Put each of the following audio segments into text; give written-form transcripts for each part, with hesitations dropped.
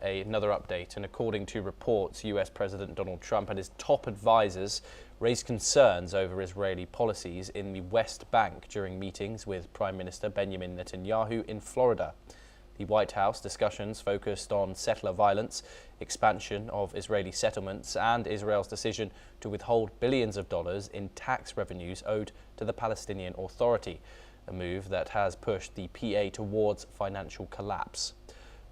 Another update, and according to reports, US President Donald Trump and his top advisors raised concerns over Israeli policies in the West Bank during meetings with Prime Minister Benjamin Netanyahu in Florida. The White House discussions focused on settler violence, expansion of Israeli settlements, and Israel's decision to withhold billions of dollars in tax revenues owed to the Palestinian Authority, a move that has pushed the PA towards financial collapse.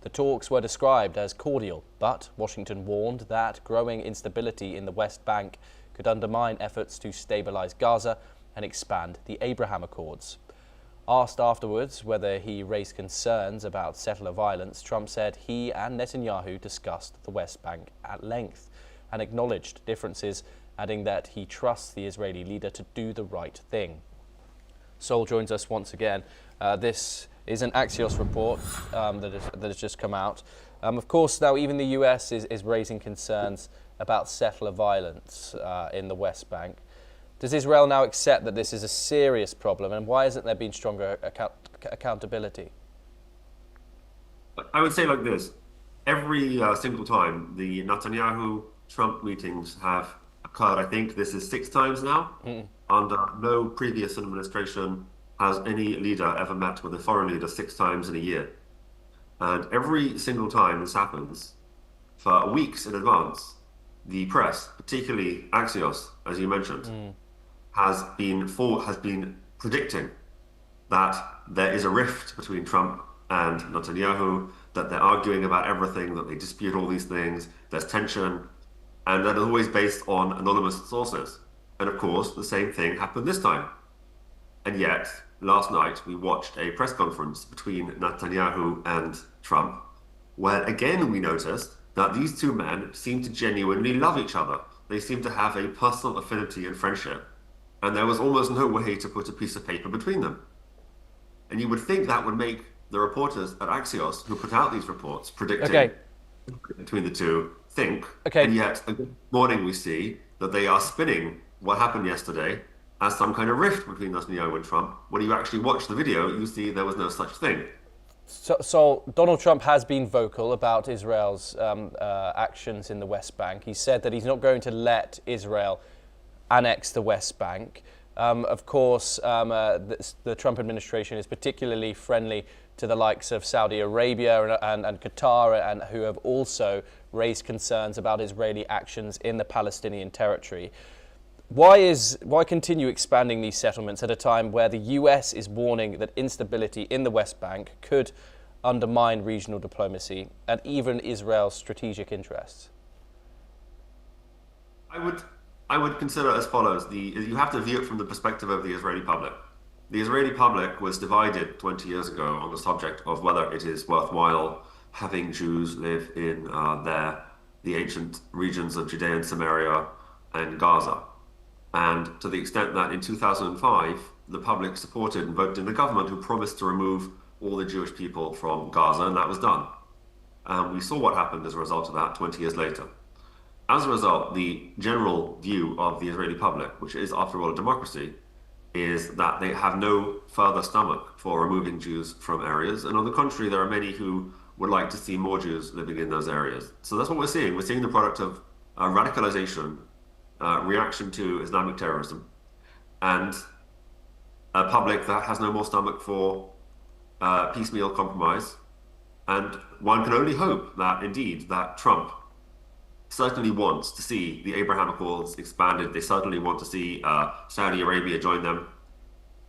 The talks were described as cordial, but Washington warned that growing instability in the West Bank could undermine efforts to stabilize Gaza and expand the Abraham Accords. Asked afterwards whether he raised concerns about settler violence, Trump said he and Netanyahu discussed the West Bank at length and acknowledged differences, adding that he trusts the Israeli leader to do the right thing. Sol joins us once again. This is an Axios report that has just come out. Of course, now even the US is raising concerns about settler violence in the West Bank. Does Israel now accept that this is a serious problem, and why hasn't there been stronger accountability? I would say like this. Every single time the Netanyahu-Trump meetings have occurred, I think this is 6 times now. Under no previous administration has any leader ever met with a foreign leader 6 times in a year. And every single time this happens, for weeks in advance, the press, particularly Axios, as you mentioned, has been predicting that there is a rift between Trump and Netanyahu, that they're arguing about everything, that they dispute all these things, there's tension, and that is always based on anonymous sources. And of course, the same thing happened this time. And yet, last night, we watched a press conference between Netanyahu and Trump, where again we noticed that these two men seem to genuinely love each other. They seem to have a personal affinity and friendship. And there was almost no way to put a piece of paper between them. And you would think that would make the reporters at Axios, who put out these reports predicting between the two, think. And yet, this morning we see that they are spinning what happened yesterday as some kind of rift between Netanyahu and Trump. When you actually watch the video, you see there was no such thing. So Donald Trump has been vocal about Israel's actions in the West Bank. He said that he's not going to let Israel annex the West Bank. Of course, the Trump administration is particularly friendly to the likes of Saudi Arabia and Qatar, and who have also raised concerns about Israeli actions in the Palestinian territory. Why continue expanding these settlements at a time where the US is warning that instability in the West Bank could undermine regional diplomacy and even Israel's strategic interests? I would consider as follows. You have to view it from the perspective of the Israeli public. The Israeli public was divided 20 years ago on the subject of whether it is worthwhile having Jews live in the ancient regions of Judea and Samaria and Gaza. And to the extent that in 2005, the public supported and voted in the government who promised to remove all the Jewish people from Gaza, and that was done. We saw what happened as a result of that 20 years later. As a result, the general view of the Israeli public, which is after all a democracy, is that they have no further stomach for removing Jews from areas. And on the contrary, there are many who would like to see more Jews living in those areas. So that's what we're seeing. We're seeing the product of radicalization, reaction to Islamic terrorism, and a public that has no more stomach for piecemeal compromise. And one can only hope that indeed that Trump certainly wants to see the Abraham Accords expanded. They certainly want to see Saudi Arabia join them.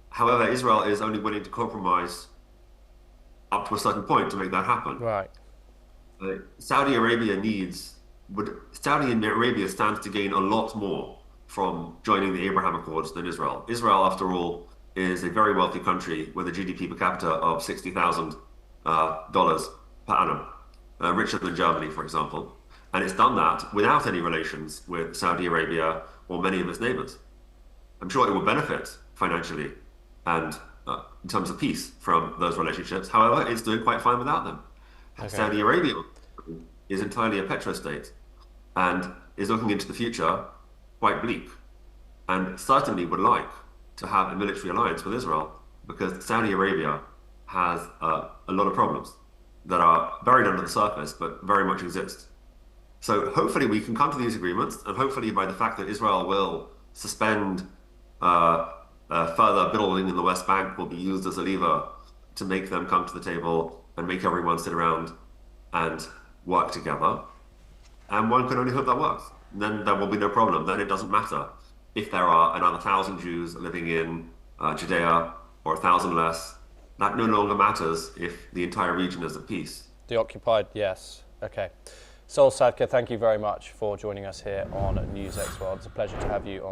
However, Israel is only willing to compromise up to a certain point to make that happen. Right. Saudi Arabia stands to gain a lot more from joining the Abraham Accords than Israel. Israel, after all, is a very wealthy country with a GDP per capita of $60,000 per annum, richer than Germany, for example. And it's done that without any relations with Saudi Arabia or many of its neighbors. I'm sure it will benefit financially and in terms of peace from those relationships. However, it's doing quite fine without them. Saudi Arabia is entirely a petrostate and is looking into the future quite bleak, and certainly would like to have a military alliance with Israel, because Saudi Arabia has a lot of problems. that are buried under the surface, but very much exist. So hopefully we can come to these agreements, and hopefully by the fact that Israel will suspend further building in the West Bank will be used as a lever to make them come to the table and make everyone sit around and work together. And one can only hope that works. And then there will be no problem. Then it doesn't matter if there are another 1,000 Jews living in Judea or 1,000 less. That no longer matters if the entire region is at peace. The occupied, yes. Okay. Sol Sadka, thank you very much for joining us here on NewsX World. It's a pleasure to have you on.